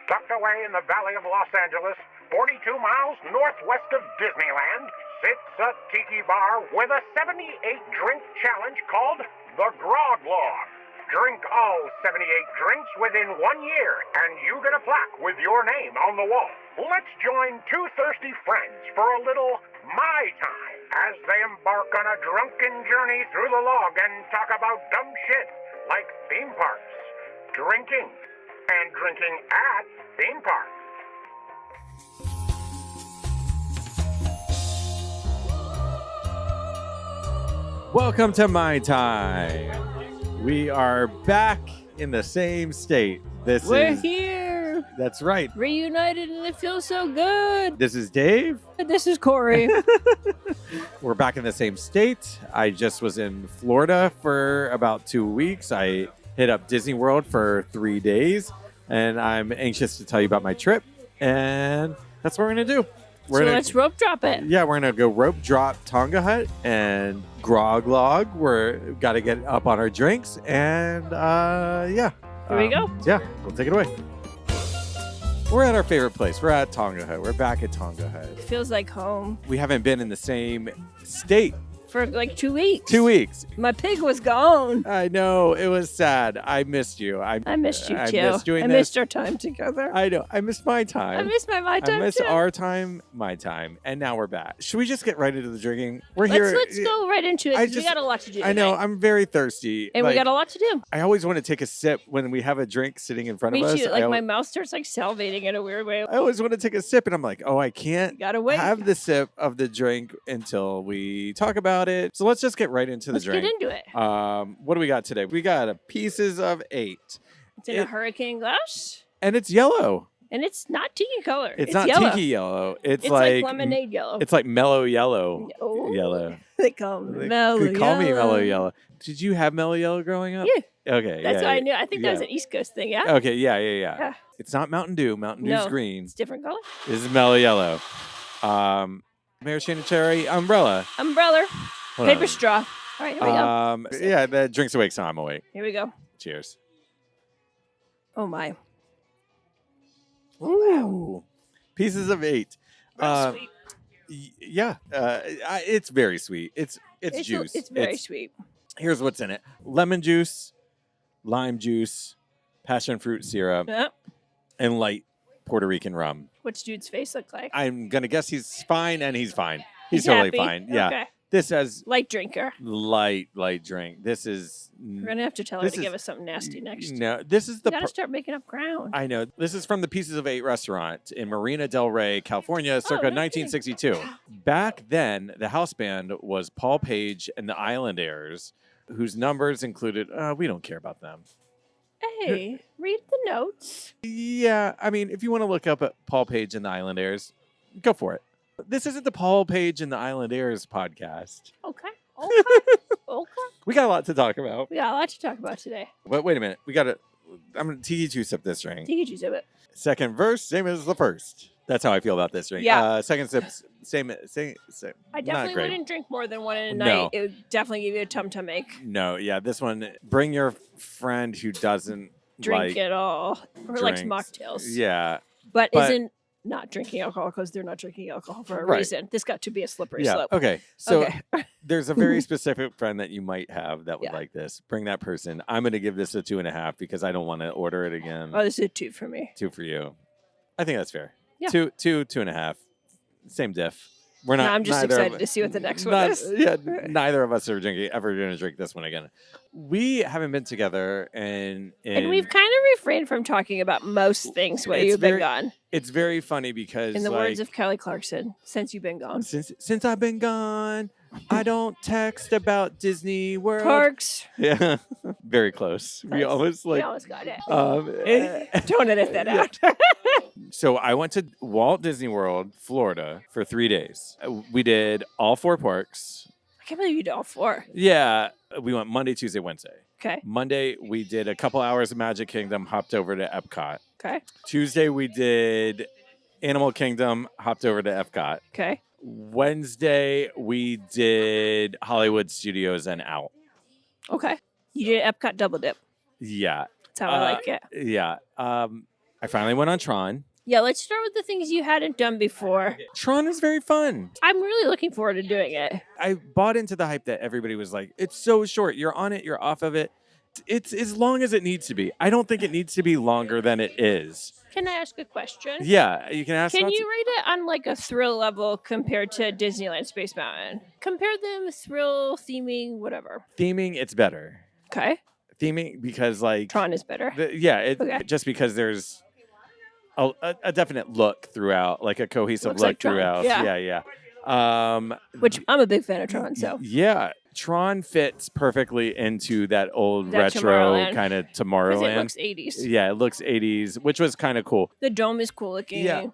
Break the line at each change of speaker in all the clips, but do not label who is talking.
Tucked away in the valley of Los Angeles, 42 miles northwest of Disneyland, sits a tiki bar with a 78-drink challenge called the Grog Log. Drink all 78 drinks within 1 year, and you get a plaque with your name on the wall. Let's join two thirsty friends for a little My Time as they embark on a drunken journey through the log and talk about dumb shit like theme parks, drinking, and drinking at theme parks.
Welcome to My Time. We are back in the same state.
We're here.
That's right.
Reunited, and it feels so good.
This is Dave.
This is Corie.
We're back in the same state. I just was in Florida for about 2 weeks. I hit up Disney World for 3 days, and I'm anxious to tell you about my trip. And that's what we're going to do.
Let's rope drop it.
Yeah, we're going to go rope drop Tonga Hut and Grog Log. We've got to get up on our drinks. And yeah.
Here we go.
Yeah, we'll take it away. We're at our favorite place. We're at Tonga Hut. We're back at Tonga Hut.
It feels like home.
We haven't been in the same state.
For like 2 weeks.
2 weeks.
My pig was gone.
I know. It was sad. I missed you.
I missed you too.
I missed doing
I
this.
missed our time together.
I know. I missed my time.
I missed my time
I missed
too.
our time, my time, and now we're back. Should we just get right into the drinking? Let's
go right into it because we got a lot to do
I know.
tonight.
I'm very thirsty.
And we got a lot to do.
I always want to take a sip when we have a drink sitting in front of us.
Me too. Like my mouth starts like salivating in a weird way.
I always want to take a sip, and I'm like, oh, I can't
Gotta wait.
have the sip of the drink until we talk about it. So let's just get right into the drink.
Let's get into it.
What do we got today? We got a Pieces of 8.
It's in a hurricane glass.
And it's yellow.
And it's not tiki color.
It's not
yellow.
tiki yellow. It's
like lemonade yellow.
It's like mellow yellow.
Oh.
Yellow.
They call me mellow yellow.
Call me mellow yellow. Did you have mellow yellow growing up?
Yeah.
Okay.
That's what I knew. I think that was an East Coast thing, yeah?
Okay, yeah. It's not Mountain Dew. Mountain Dew's green.
It's different color.
This is mellow yellow. Maraschino cherry umbrella.
Umbrella.
Hold
Paper
on.
straw. All right, here we go.
Yeah, the drink's awake, so I'm awake.
Here we go.
Cheers.
Oh, my.
Ooh. Pieces of 8.
Sweet.
Yeah, it's very sweet. It's juice.
It's very sweet.
Here's what's in it: lemon juice, lime juice, passion fruit syrup, and light Puerto Rican rum.
What's Jude's face look like?
I'm gonna guess he's fine, and he's fine. He's
happy.
totally fine. Yeah.
Okay.
This has
light drinker.
Light drink. This is.
We're gonna have to tell her to give us something nasty next.
No, this is the.
You gotta start making up ground.
I know. This is from the Pieces of 8 restaurant in Marina Del Rey, California, circa 1962. Back then, the house band was Paul Page and the Islanders, whose numbers included. We don't care about them.
Hey, read the notes.
Yeah, I mean, if you want to look up at Paul Page and the Islanders, go for it. This isn't the Paul Page and the Islanders podcast.
Okay.
We got a lot to talk about.
We got a lot to talk about today.
But wait a minute. I'm going to Tiki Juice up this drink.
Tiki Juice it.
Second verse, same as the first. That's how I feel about this drink.
Yeah.
Second sip, same.
I definitely wouldn't drink more than one in a
No.
night. It would definitely give you a tum-tum ache.
No, yeah. This one, bring your friend who doesn't
Drink it all. Or likes
drinks.
mocktails.
Yeah.
But isn't not drinking alcohol because they're not drinking alcohol for a reason. This got to be a slippery slope.
Okay. So
Okay.
there's a very specific friend that you might have that would like this. Bring that person. I'm going to give this a 2.5 because I don't want to order it again.
Oh, this is a 2 for me.
2 for you. I think that's fair.
Yeah.
2.5. Same diff. We're not.
I'm just excited to see what the next one is.
Yeah, neither of us are ever going to drink this one again. We haven't been together, and
we've kind of refrained from talking about most things while you've been gone.
It's very funny because,
in the words of Kelly Clarkson, since you've been gone,
since I've been gone, I don't text about Disney World
parks.
Yeah, very close. We almost
got it. Don't edit that out.
So I went to Walt Disney World, Florida, for 3 days. We did all 4 parks.
I can't believe you did all 4.
Yeah, we went Monday, Tuesday, Wednesday.
Okay.
Monday, we did a couple hours of Magic Kingdom, hopped over to Epcot.
Okay.
Tuesday, we did Animal Kingdom, hopped over to Epcot.
Okay.
Wednesday, we did Hollywood Studios and out.
Okay. You did Epcot double dip.
Yeah.
That's how I like it.
Yeah. I finally went on Tron.
Yeah, let's start with the things you hadn't done before.
Tron is very fun.
I'm really looking forward to doing it.
I bought into the hype that everybody was like, it's so short. You're on it, you're off of it. It's as long as it needs to be. I don't think it needs to be longer than it is.
Can I ask a question?
Yeah, you can ask.
Can you rate it on like a thrill level compared to Disneyland Space Mountain? Compare them, thrill, theming, whatever.
Theming, it's better.
Okay.
Theming, because like
Tron is better.
Just because there's a definite look throughout, like a cohesive
Looks
look
like Tron.
throughout.
Yeah. Which I'm a big fan of Tron, so.
Yeah, Tron fits perfectly into that old
That
retro
Tomorrowland.
kind of
Because
Tomorrowland.
it looks 80s.
Yeah, it looks 80s, which was kind of cool.
The dome is cool looking.
Yeah.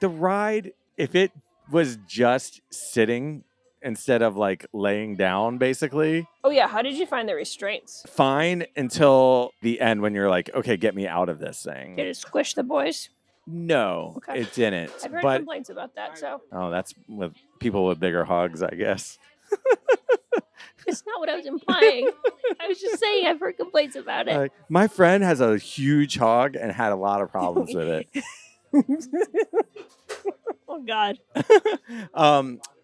The ride, if it was just sitting instead of like laying down, basically,
Oh yeah, how did you find the restraints?
fine until the end when you're like, okay, get me out of this thing.
Did it squish the boys?
No,
Okay.
it didn't.
I've heard
But
complaints about that, so
that's with people with bigger hogs, I guess.
it's not what I was implying. I was just saying I've heard complaints about it.
Like, my friend has a huge hog and had a lot of problems with it.
Oh God.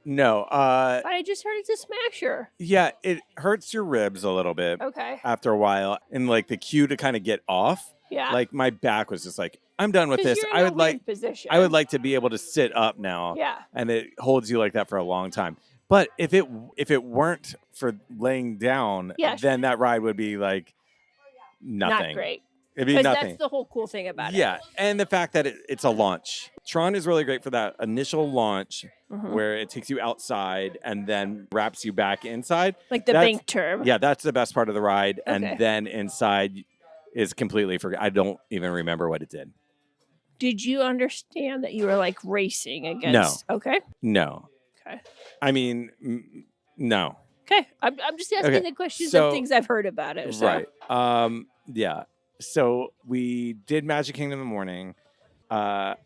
No.
But I just heard it's a smasher.
Yeah, it hurts your ribs a little bit
Okay.
after a while, and like the cue to kind of get off.
Yeah.
Like my back was just like, I'm done with
'Cause
this.
you're in
I
a
would like
weird position.
I would like to be able to sit up now.
Yeah.
And it holds you like that for a long time. But if it weren't for laying down,
Yeah.
then that ride would be like nothing.
Not great.
It'd be
Because
nothing.
that's the whole cool thing about it.
Yeah, and the fact that it's a launch. Tron is really great for that initial launch
Mhm.
where it takes you outside and then wraps you back inside.
Like the
That's-
bank term.
Yeah, that's the best part of the ride.
Okay.
And then inside is completely forgot. I don't even remember what it did.
Did you understand that you were like racing against? Okay.
No.
Okay.
I mean, no.
Okay. I'm just asking
Okay,
the questions
so-
of things I've heard about it. So.
Right. Yeah. So we did Magic Kingdom in the morning.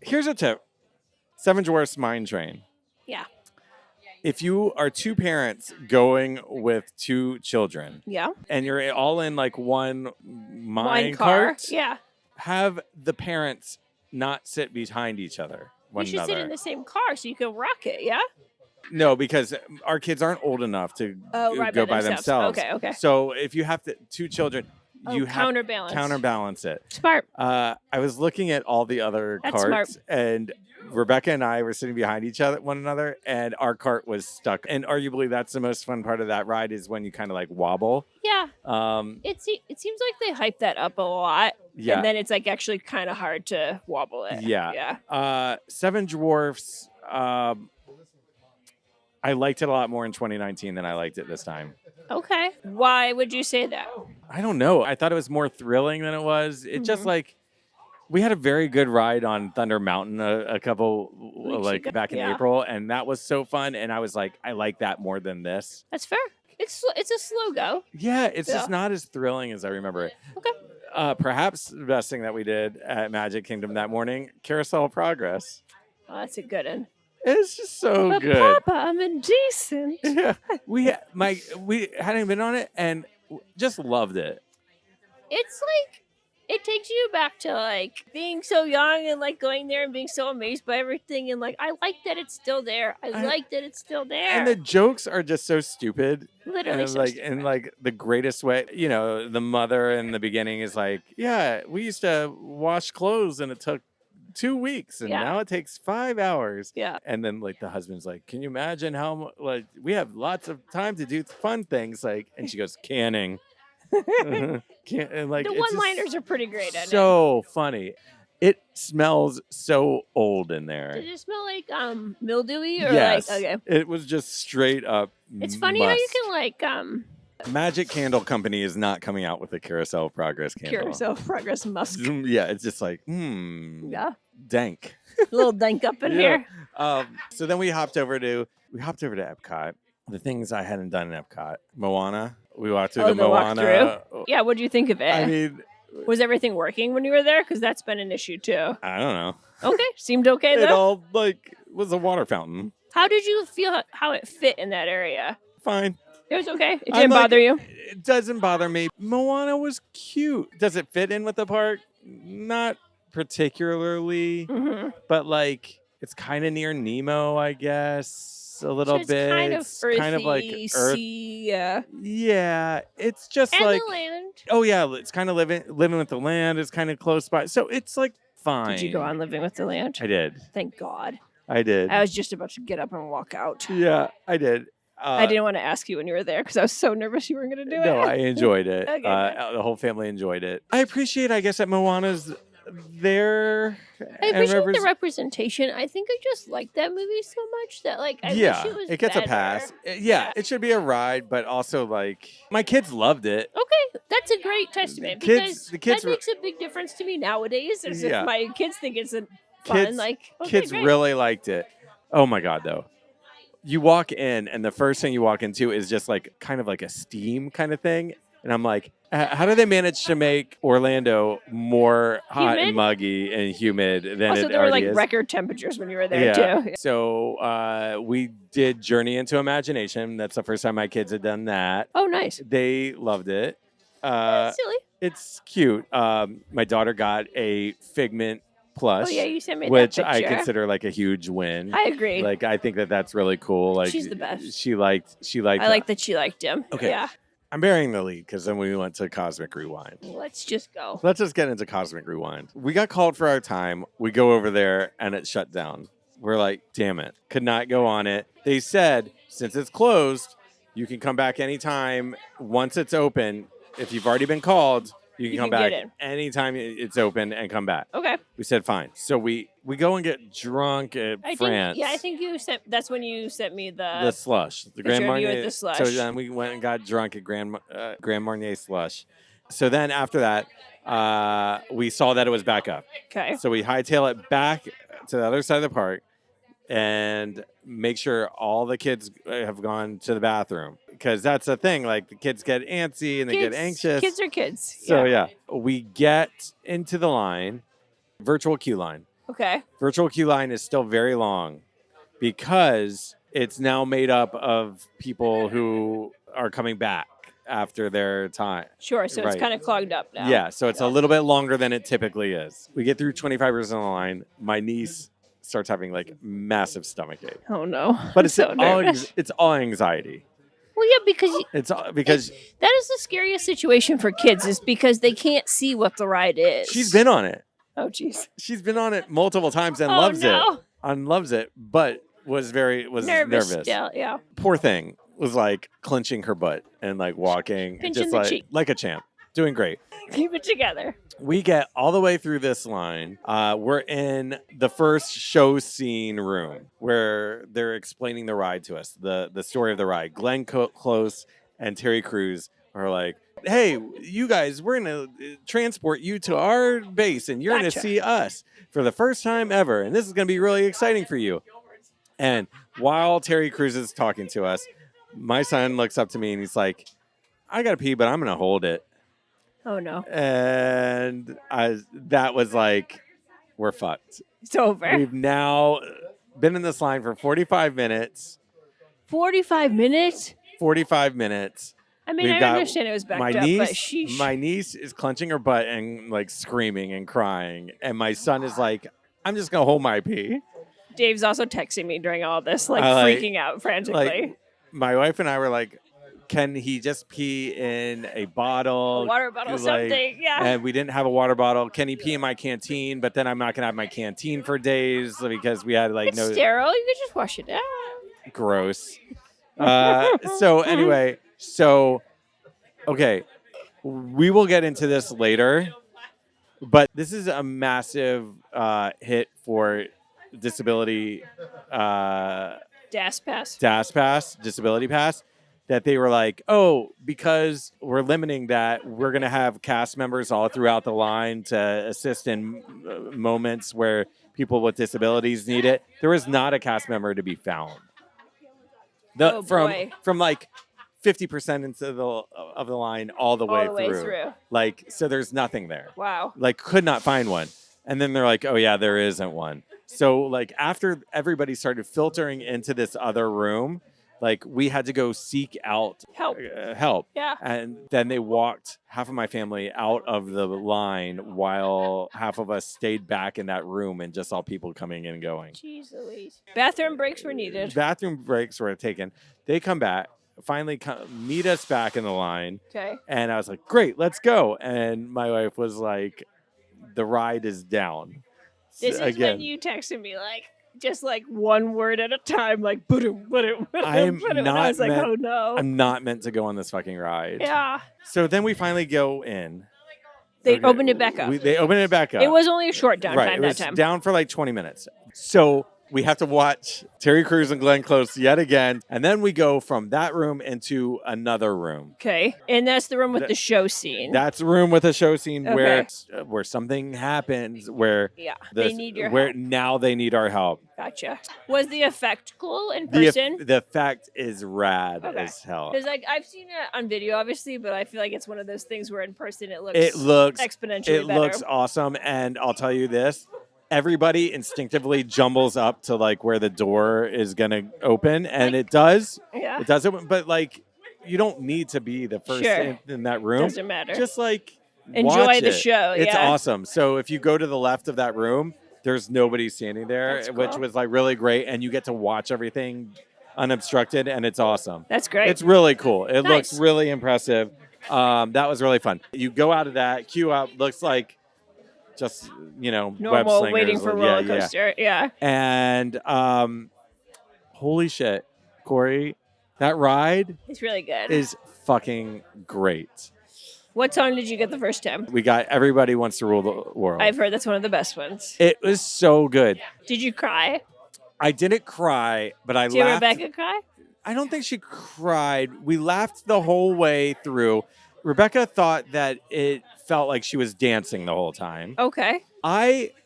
Here's a tip. Seven Dwarfs Mine Train.
Yeah.
If you are two parents going with two children
Yeah.
and you're all in like one mine
Wine car.
cart,
Yeah.
have the parents not sit behind each other. One
You should
another.
sit in the same car so you can rock it. Yeah.
No, because our kids aren't old enough to
Right,
go by themselves.
Okay. Okay.
So if you have two children, you have
counterbalance.
counterbalance it.
Smart.
I was looking at all the other
That's
carts,
smart.
and Rebecca and I were sitting behind one another, and our cart was stuck. And arguably, that's the most fun part of that ride is when you kind of like wobble.
Yeah.
It
It seems like they hype that up a lot.
Yeah.
And then it's like actually kind of hard to wobble it.
Yeah.
Yeah.
Seven Dwarfs. I liked it a lot more in 2019 than I liked it this time.
Okay. Why would you say that?
I don't know. I thought it was more thrilling than it was. It just like we had a very good ride on Thunder Mountain a couple
Weeks ago,
back in
yeah.
April, and that was so fun. And I was like, I like that more than this.
That's fair. It's a slow go.
Yeah, it's
Yeah.
just not as thrilling as I remember it.
Okay.
Perhaps the best thing that we did at Magic Kingdom that morning, Carousel of Progress.
Oh, that's a good one.
It's just so
But
good.
Papa, I'm indecent.
Yeah, we hadn't been on it and just loved it.
It's like it takes you back to like being so young and like going there and being so amazed by everything and like I like that it's still there. I like that it's still there.
And the jokes are just so stupid.
Literally
And
so
like
stupid.
in like the greatest way. You know, the mother in the beginning is like, yeah, we used to wash clothes and it took 2 weeks and
Yeah.
now it takes 5 hours.
Yeah.
And then like the husband's like, can you imagine how like we have lots of time to do fun things, like, and she goes, canning. And like
The
it's just
one-liners are pretty great at it.
so funny. It smells so old in there.
Does it smell like mildewy or
Yes,
like okay?
it was just straight up.
It's funny how you
must.
can like
Magic Candle Company is not coming out with a Carousel of Progress candle.
cure yourself progress musk.
Yeah, it's just like,
Yeah.
dank.
A little dank up in
Yeah.
here.
So then we hopped over to Epcot. The things I hadn't done in Epcot. Moana. We walked through the Moana.
walkthrough? Yeah, what do you think of it?
I mean,
Was everything working when you were there? Because that's been an issue too.
I don't know.
Okay, seemed okay
It
though.
all like was a water fountain.
How did you feel how it fit in that area?
Fine.
It was okay. It
I'm
didn't
like-
bother you.
It doesn't bother me. Moana was cute. Does it fit in with the park? Not particularly, but like it's kind of near Nemo, I guess, a little
So it's
bit.
kind of
It's
earthy,
kind of like Earth.
sea, yeah.
Yeah, it's just
And
like
the land.
oh yeah, it's kind of living with the land. It's kind of close by, so it's like fine.
Did you go on living with the land?
I did.
Thank God.
I did.
I was just about to get up and walk out.
Yeah, I did.
I didn't want to ask you when you were there because I was so nervous you weren't going to do it.
No, I enjoyed it.
Okay, good.
The whole family enjoyed it. I appreciate, I guess, that Moana's there.
I appreciate the representation. I think I just like that movie so much that like I wish it was
gets
better.
a pass. Yeah, it should be a ride, but also like my kids loved it.
Okay, that's a great testament
The kids
that makes a big difference to me nowadays. As
Yeah.
if my kids think it's fun,
Kids-
like okay,
Kids
great.
really liked it. Oh my god, though. You walk in, and the first thing you walk into is just like kind of like a steam kind of thing. And I'm like, how do they manage to make Orlando more hot
Humid?
and muggy and humid than
Also,
it
there were
already
like
is?
record temperatures when you were there too.
So we did Journey into Imagination. That's the first time my kids had done that.
Oh, nice.
They loved it.
That's silly.
It's cute. My daughter got a Figment plush,
Oh yeah, you sent me
which
that
I
picture.
consider like a huge win.
I agree.
Like I think that that's really cool. Like
She's the best.
She liked.
I like that she liked him.
Okay.
Yeah.
I'm bearing the lead because then we went to Cosmic Rewind.
Let's just go.
Let's just get into Cosmic Rewind. We got called for our time. We go over there and it shut down. We're like, damn it, could not go on it. They said since it's closed, you can come back anytime. Once it's open, if you've already been called, you can come back
get in.
anytime it's open and come back.
Okay.
We said fine. So we go and get drunk at France.
I think you sent. That's when you sent me
The slush, the Grand
picture of you
Marnier.
with the slush.
So then we went and got drunk at Grand Marnier slush. So then after that, we saw that it was back up.
Okay.
So we hightail it back to the other side of the park and make sure all the kids have gone to the bathroom. Because that's the thing, like the kids get antsy and they get anxious.
Kids are kids.
So yeah, we get into the line, virtual queue line.
Okay.
Virtual queue line is still very long because it's now made up of people who are coming back after their time.
Sure. So
Right.
it's kind of clogged up now.
Yeah, so it's a little bit longer than it typically is. We get through 25% of the line. My niece starts having like massive stomachache.
Oh no.
But it's
so
all
nervous.
it's all anxiety.
Well, yeah, because
It's all, because
that is the scariest situation for kids, is because they can't see what the ride is.
she's been on it.
Oh, jeez.
She's been on it multiple times and
Oh,
loves
no.
it. And loves it, but was nervous.
Still, yeah.
Poor thing was like clenching her butt and like walking
Pinching
just
the
like
cheek.
like a champ. Doing great.
Keep it together.
We get all the way through this line. We're in the first show scene room where they're explaining the ride to us, the story of the ride. Glenn Close and Terry Crews are like, hey, you guys, we're going to transport you to our base and you're going to
Gotcha.
see us for the first time ever. And this is going to be really exciting for you. And while Terry Crews is talking to us, my son looks up to me and he's like, I got to pee, but I'm going to hold it.
Oh no.
And that was like, we're fucked.
It's over.
We've now been in this line for 45 minutes.
45 minutes?
45 minutes.
I mean,
We've
I
got
understand it was backed
my
up,
niece,
but sheesh.
my niece is clenching her butt and like screaming and crying. And my son is like, I'm just going to hold my pee.
Dave's also texting me during all this, like
I, like-
freaking out frantically.
Like, my wife and I were like, can he just pee in a bottle?
A water bottle,
Like,
something. Yeah.
And we didn't have a water bottle. Can he pee in my canteen? But then I'm not going to have my canteen for days because we had like
It's
no
sterile. You could just wash it down.
gross. So anyway, okay, we will get into this later, but this is a massive hit for disability
DAS pass.
DAS pass, disability pass, that they were like, oh, because we're limiting that, we're going to have cast members all throughout the line to assist in moments where people with disabilities need it. There was not a cast member to be found.
Oh, boy.
From like 50% into of the line all the way through. Like, so there's nothing there.
Wow.
Like, could not find one. And then they're like, oh yeah, there isn't one. So like after everybody started filtering into this other room, Like we had to go seek out help.
Yeah.
And then they walked half of my family out of the line while half of us stayed back in that room and just saw people coming in and going.
Jeez Louise. Bathroom breaks were needed.
Bathroom breaks were taken. They come back, finally meet us back in the line.
Okay.
And I was like, great, let's go. And my wife was like, the ride is down.
This is when you texted me, like, just like one word at a time, like, boom.
I'm not
I was like,
meant-
oh no.
I'm not meant to go on this fucking ride.
Yeah.
So then we finally go in.
They opened it back up.
They opened it back up.
It was only a short downtime
right, it was
that time.
down for like 20 minutes. So we have to watch Terry Crews and Glenn Close yet again. And then we go from that room into another room.
Okay. And that's the room with the show scene.
That's the room with a show scene
Okay.
where something happens where
Yeah. They need your
where
help.
now they need our help.
Gotcha. Was the effect cool in person?
The effect is rad
Okay.
as hell.
Because like I've seen it on video, obviously, but I feel like it's one of those things where in person it looks exponentially better.
It looks awesome. And I'll tell you this. Everybody instinctively jumbles up to like where the door is going to open. And it does.
Yeah.
It does open. But like, you don't need to be the first
Sure.
in that room.
Doesn't matter.
Just like
Enjoy
watch
the
it.
show.
It's
yeah.
awesome. So if you go to the left of that room, there's nobody standing there,
That's
which
cool.
was like really great. And you get to watch everything unobstructed. And it's awesome.
That's great.
It's really cool. It
Nice.
looks really impressive. That was really fun. You go out of that, queue up, looks like just, web
Normal
slingers.
waiting for roller coaster. Yeah.
And holy shit, Corie, that ride
It's really good.
is fucking great.
What song did you get the first time?
We got Everybody Wants to Rule the World.
I've heard that's one of the best ones.
It was so good.
Did you cry?
I didn't cry, but I
Did
laughed.
Rebecca cry?
I don't think she cried. We laughed the whole way through. Rebecca thought that it felt like she was dancing the whole time.
Okay.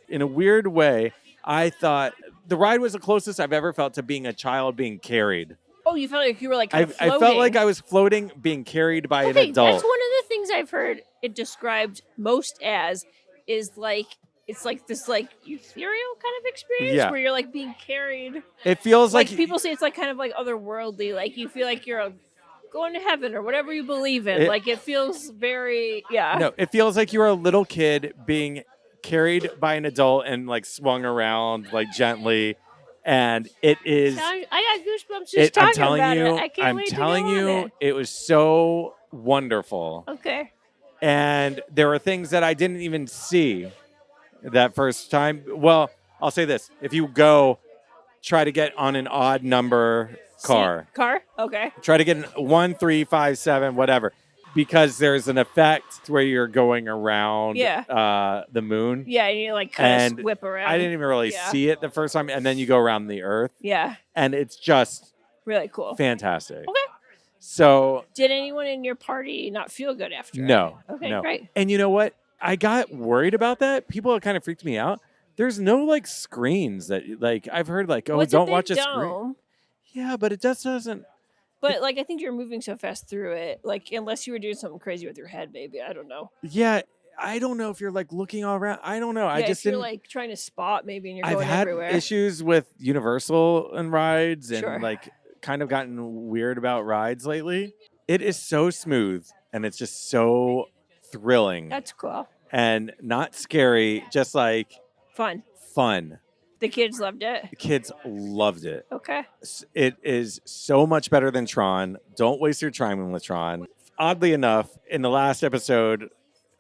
In a weird way, I thought the ride was the closest I've ever felt to being a child being carried.
Oh, you felt like you were like
I
floating.
felt like I was floating, being carried by an
Okay,
adult.
that's one of the things I've heard it described most as is like it's like this like ethereal kind of experience
Yeah.
where you're like being carried.
It feels
Like
like
people say it's like kind of like otherworldly. Like you feel like you're going to heaven or whatever you believe in. Like it feels very
No, it feels like you're a little kid being carried by an adult and like swung around like gently. And it is.
I got goosebumps just talking
I'm telling
about
you,
it. I can't wait to go on it.
it was so wonderful.
Okay.
And there were things that I didn't even see that first time. Well, I'll say this. If you go, try to get on an odd number car.
Car? Okay.
Try to get an 1, 3, 5, 7, whatever. Because there's an effect where you're going around the moon.
Yeah, and you like kind
And
of whip around.
I didn't even really see it the first time. And then you go around the earth.
Yeah.
And it's just
Really cool.
fantastic.
Okay.
So
Did anyone in your party not feel good after?
no.
Okay,
no.
great.
And you know what? I got worried about that. People kind of freaked me out. There's no like screens that like I've heard like, oh,
Well, it's
don't
big
watch a screen.
dome,
Yeah, but it just doesn't.
But like I think you're moving so fast through it. Like unless you were doing something crazy with your head, maybe. I don't know.
Yeah, I don't know if you're like looking all around. I don't know. I
Yeah,
just
if you're
didn't.
like trying to spot maybe and you're
I've
going
had
everywhere.
issues with Universal and rides and
Sure.
like kind of gotten weird about rides lately. It is so smooth and it's just so thrilling
That's cool.
and not scary, just like
Fun.
fun.
The kids loved it.
The kids loved it.
Okay.
It is so much better than Tron. Don't waste your time with Tron. Oddly enough, in the last episode,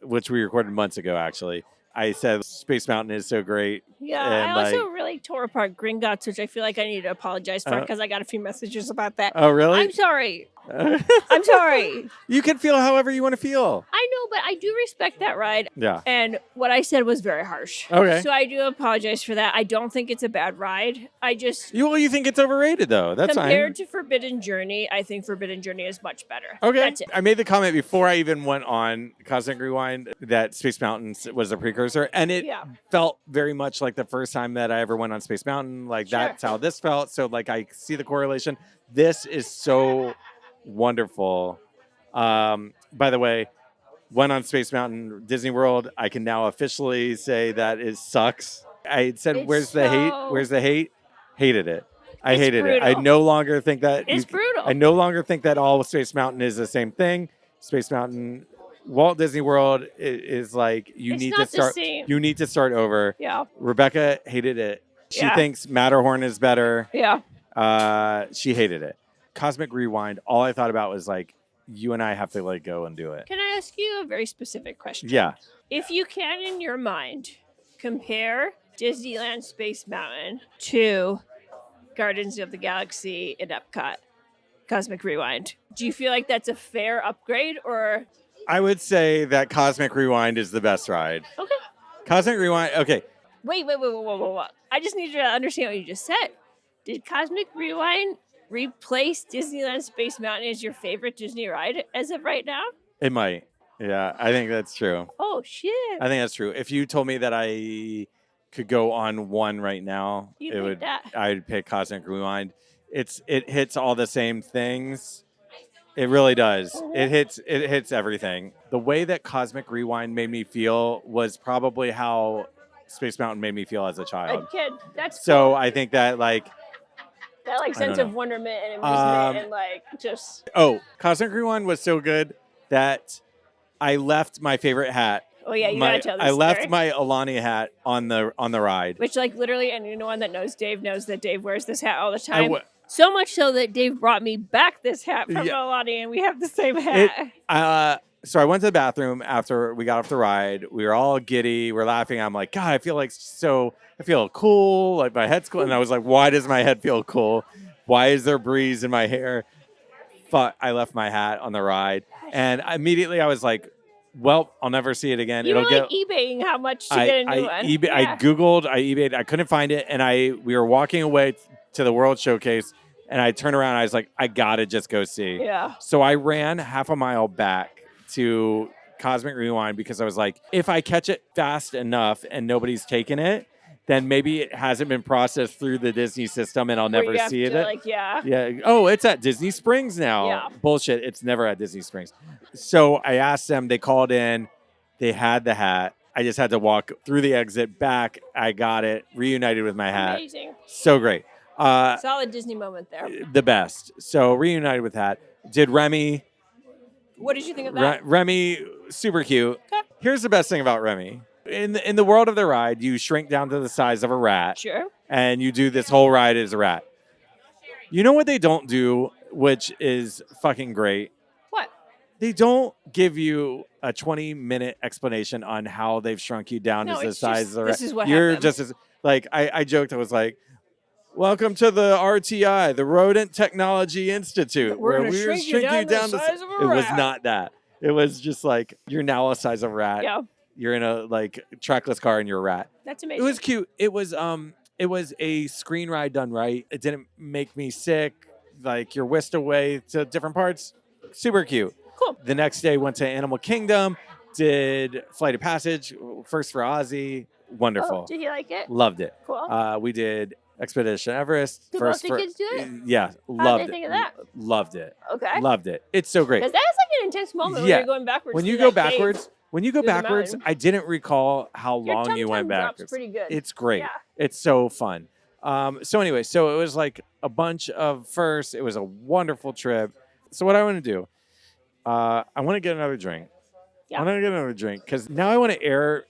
which we recorded months ago, actually, I said Space Mountain is so great.
Yeah,
And,
I also
like-
really tore apart Gringotts, which I feel like I need to apologize for because I got a few messages about that.
Oh, really?
I'm sorry. I'm sorry.
You can feel however you want to feel.
I know, but I do respect that ride.
Yeah.
And what I said was very harsh.
Okay.
So I do apologize for that. I don't think it's a bad ride. I just,
You think it's overrated, though. That's
compared
fine.
to Forbidden Journey, I think Forbidden Journey is much better.
Okay.
That's it.
I made the comment before I even went on Cosmic Rewind that Space Mountain was a precursor. And it
Yeah.
felt very much like the first time that I ever went on Space Mountain. Like,
Sure.
that's how this felt. So, like, I see the correlation. This is so wonderful. By the way, went on Space Mountain, Disney World. I can now officially say that it sucks. I had said,
It's
where's the hate?
so-
Where's the hate? Hated it. I
It's
hated it. I
brutal.
no longer think that
It's brutal.
I no longer think that all of Space Mountain is the same thing. Space Mountain, Walt Disney World is like
It's not the same.
You need to start over.
Yeah.
Rebecca hated it. She
Yeah.
thinks Matterhorn is better.
Yeah.
She hated it. Cosmic Rewind. All I thought about was like, you and I have to like go and do it.
Can I ask you a very specific question?
Yeah.
If you can, in your mind, compare Disneyland Space Mountain to Guardians of the Galaxy in Epcot, Cosmic Rewind, do you feel like that's a fair upgrade or?
I would say that Cosmic Rewind is the best ride.
Okay.
Cosmic Rewind. Okay.
Wait. I just need you to understand what you just said. Did Cosmic Rewind replace Disneyland Space Mountain as your favorite Disney ride as of right now?
It might. Yeah, I think that's true.
Oh, shit.
I think that's true. If you told me that I could go on one right now,
You'd pick that.
I'd pick Cosmic Rewind. It hits all the same things. It really does.
Mhm.
It hits everything. The way that Cosmic Rewind made me feel was probably how Space Mountain made me feel as a child.
A kid. That's
So
cool.
I think that like
That like
I don't
sense
know.
of wonderment and amusement and like just
Cosmic Rewind was so good that I left my favorite hat.
oh yeah, you gotta tell this
I left
story.
my Alani hat on the ride.
Which like literally anyone that knows Dave knows that Dave wears this hat all the
I
time.
w-
So much so that Dave brought me back this hat from
Yeah.
Alani and we have the same hat.
So I went to the bathroom after we got off the ride. We were all giddy. We're laughing. I'm like, God, I feel cool. Like my head's cool. And I was like, why does my head feel cool? Why is there breeze in my hair? But I left my hat on the ride. And immediately I was like, well, I'll never see it again.
You were like eBaying how much to get a new one.
I
Yeah.
Googled, I eBayed, I couldn't find it. And we were walking away to the World Showcase. And I turned around and I was like, I got to just go see.
Yeah.
So I ran half a mile back to Cosmic Rewind because I was like, if I catch it fast enough and nobody's taken it, then maybe it hasn't been processed through the Disney system and I'll
Where
never
you have
see it.
to, like, yeah.
Yeah. Oh, it's at Disney Springs now.
Yeah.
Bullshit. It's never at Disney Springs. So I asked them, they called in, they had the hat. I just had to walk through the exit back. I got it, reunited with my hat.
Amazing.
So great.
Solid Disney moment there.
The best. So reunited with that. Did Remy.
What did you think of that?
Remy, super cute.
Okay.
Here's the best thing about Remy. In the world of the ride, you shrink down to the size of a rat,
Sure.
and you do this whole ride as a rat. You know what they don't do, which is fucking great?
What?
They don't give you a 20-minute explanation on how they've shrunk you down
No,
to the
it's
size
just,
of the rat.
this is what
You're
happened.
just as, like, I joked, I was like, welcome to the RTI, the Rodent Technology Institute,
We're
where
gonna
we
shrink you down to the size of a
It was
rat.
not that. It was just like, you're now a size of rat.
Yeah.
You're in a like trackless car and you're a rat.
That's
It
amazing.
was cute. It was a screen ride done right. It didn't make me sick. Like you're whisked away to different parts. Super cute.
Cool.
The next day went to Animal Kingdom, did Flight of Passage, first for Ozzy. Wonderful.
Oh, did you like it?
Loved it.
Cool.
We did Expedition Everest.
Did
first
both the
for,
kids do it?
Yeah,
How'd
loved
they
it.
think of that?
Loved it.
Okay.
Loved it. It's so great.
Because that is like an intense moment when
Yeah.
you're going backwards.
When you
through
go
that cave.
backwards,
through the mountain.
I didn't recall how
Your
long you went
tum-tum drops
backwards.
pretty good.
It's great.
Yeah.
It's so fun. So anyway, so it was like a bunch of firsts. It was a wonderful trip. So what I want to do, I want to get another drink.
Yeah.
I want to get another drink because now I want to air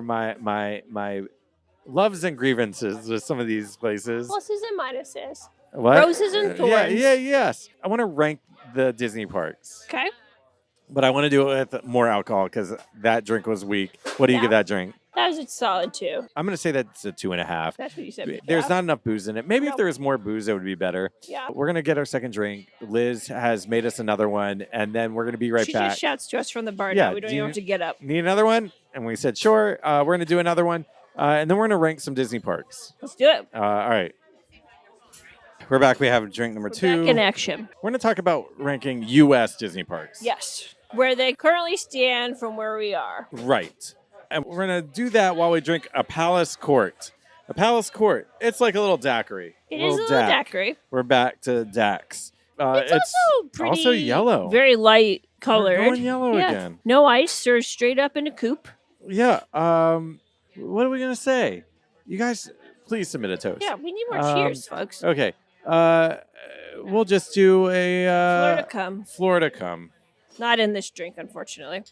my loves and grievances with some of these places.
Pluses and minuses.
What?
Roses and thorns.
Yes. I want to rank the Disney parks,
Okay.
but I want to do it with more alcohol because that drink was weak. What do you
Yeah.
give that drink?
That was a solid 2.
I'm going to say that's a 2.5.
That's what you said.
There's not enough booze in it. Maybe if
Nope.
there was more booze, it would be better.
Yeah.
We're going to get our second drink. Liz has made us another one, and then we're going to be right
She
back.
just shouts to us from the bar
Yeah,
now. We don't
do
even
you-
have to get up.
Need another one? And we said, sure. We're going to do another one. And then we're going to rank some Disney parks.
Let's do it.
All right. We're back. We have drink number 2.
Back in action.
We're going to talk about ranking U.S. Disney parks.
Yes. Where they currently stand from where we are.
Right. And we're going to do that while we drink a Palace Court. A Palace Court. It's like a little daiquiri.
It is a little
DAC.
daiquiri.
We're back to Dax.
It's also pretty
also yellow.
Very light colored.
We're going yellow
Yeah.
again.
No ice or straight up in a coupe.
Yeah. What are we going to say? You guys, please submit a toast.
Yeah, we need more
Um,
cheers, folks.
Okay. We'll just do a
Florida cum.
Florida cum.
Not in this drink, unfortunately.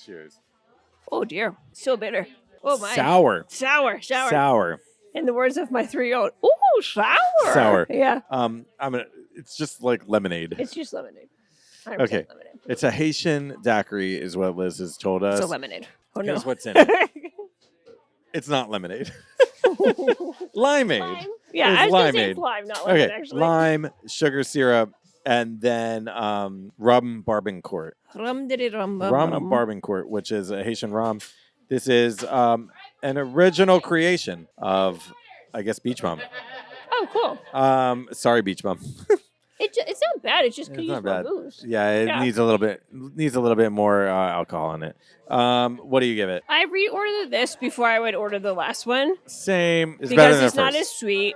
Cheers.
Oh dear, so bitter. Oh my.
Sour.
Sour. In the words of my 3-year-old, ooh, sour.
Sour.
Yeah.
It's just like lemonade.
It's just lemonade. 100%
Okay.
lemonade.
It's a Haitian daiquiri, is what Liz has told us.
It's a lemonade. Oh no.
Here's what's in it. It's not lemonade. Limeade.
Lime? Yeah,
It's
I was going to say
limeade.
lime, not lemon,
Okay,
actually.
lime, sugar syrup, and then rum barbancourt.
Rum diddy rum.
Rum barbancourt, which is a Haitian rum. This is an original creation of, I guess, Beach Bum.
Oh, cool.
Sorry, Beach Bum.
It's not bad. It just could
It's
use
not
more
bad.
booze.
Yeah, it
Yeah.
needs a little bit more alcohol in it. What do you give it?
I reordered this before I would order the last one
Same. It's better
because
than
it's
the
not
first.
as sweet.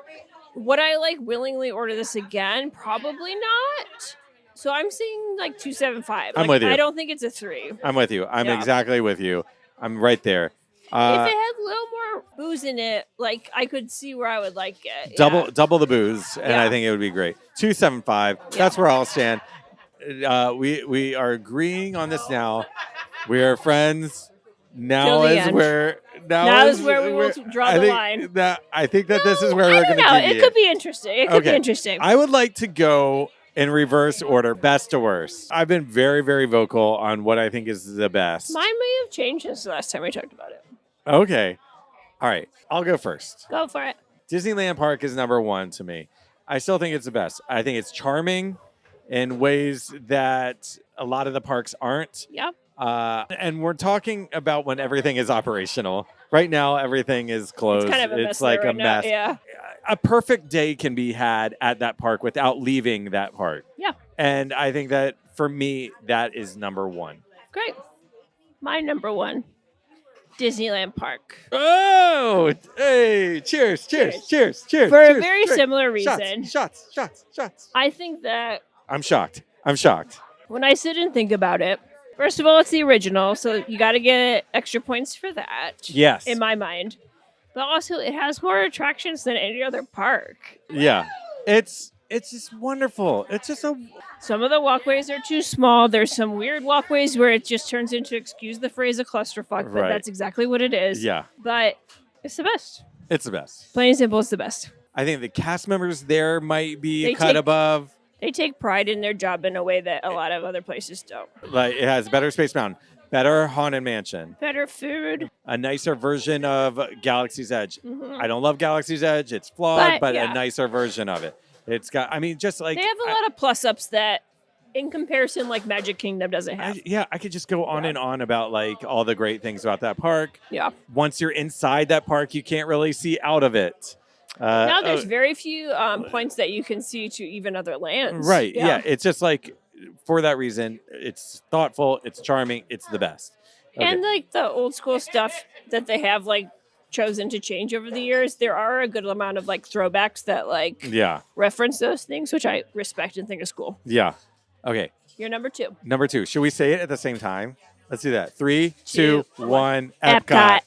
Would I willingly order this again? Probably not. So I'm saying 275.
I'm with you.
I don't think it's a 3.
I'm with you. I'm
Yeah.
exactly with you. I'm right there.
If it had a little more booze in it, I could see where I would like it.
double the booze, and I
Yeah.
think it would be great. 275. That's where I'll stand. We are agreeing on this now. We are friends. Now
Till the
is
end.
where
Now is where we will draw
I
the
think
line.
I think that this is where
I
we're
don't
going to
know.
deviate.
It could be interesting. It could be
Okay.
interesting.
I would like to go in reverse order, best to worst. I've been very, very vocal on what I think is the best.
Mine may have changed since the last time we talked about it.
Okay. All right. I'll go first.
Go for it.
Disneyland Park is number one to me. I still think it's the best. I think it's charming in ways that a lot of the parks aren't.
Yep.
And we're talking about when everything is operational. Right now, everything is closed.
It's kind of a mess.
It's like
there
a
right now.
mess.
Yeah.
A perfect day can be had at that park without leaving that park.
Yeah.
And I think that for me, that is number one.
Great. My number one, Disneyland Park.
Oh, hey, cheers.
For
Cheers.
a very
Drink.
similar reason.
Shots.
I think that
I'm shocked.
when I sit and think about it, first of all, it's the original, so you got to get extra points for that.
Yes.
In my mind. But also, it has more attractions than any other park.
Yeah. It's just wonderful. It's just
Some of the walkways are too small. There's some weird walkways where it just turns into, excuse the phrase, a clusterfuck, but
Right.
that's exactly what it is.
yeah.
But it's the best.
It's the best.
Plain and simple, it's the best.
I think the cast members there might be
They
a cut
take-
above.
They take pride in their job in a way that a lot of other places don't.
Like it has better Space Mountain, better Haunted Mansion,
Better food.
a nicer version of Galaxy's Edge.
Mhm.
I don't love Galaxy's Edge. It's flawed, but
yeah.
a nicer version of it. It's got, I mean, just like.
They have a lot of plus ups that, in comparison, Magic Kingdom doesn't have.
I could just go on
Yeah.
and on about all the great things about that park.
Yeah.
Once you're inside that park, you can't really see out of it.
Now there's very few points that you can see to even other lands.
Right. Yeah. It's just for that reason, it's thoughtful, it's charming, it's the best. Okay.
And the old school stuff that they have chosen to change over the years, there are a good amount of throwbacks that
yeah.
reference those things, which I respect and think is cool.
Yeah. Okay.
You're number 2.
Number 2. Should we say it at the same time? Let's do that. 3,
2,
2, 1.
Epcot.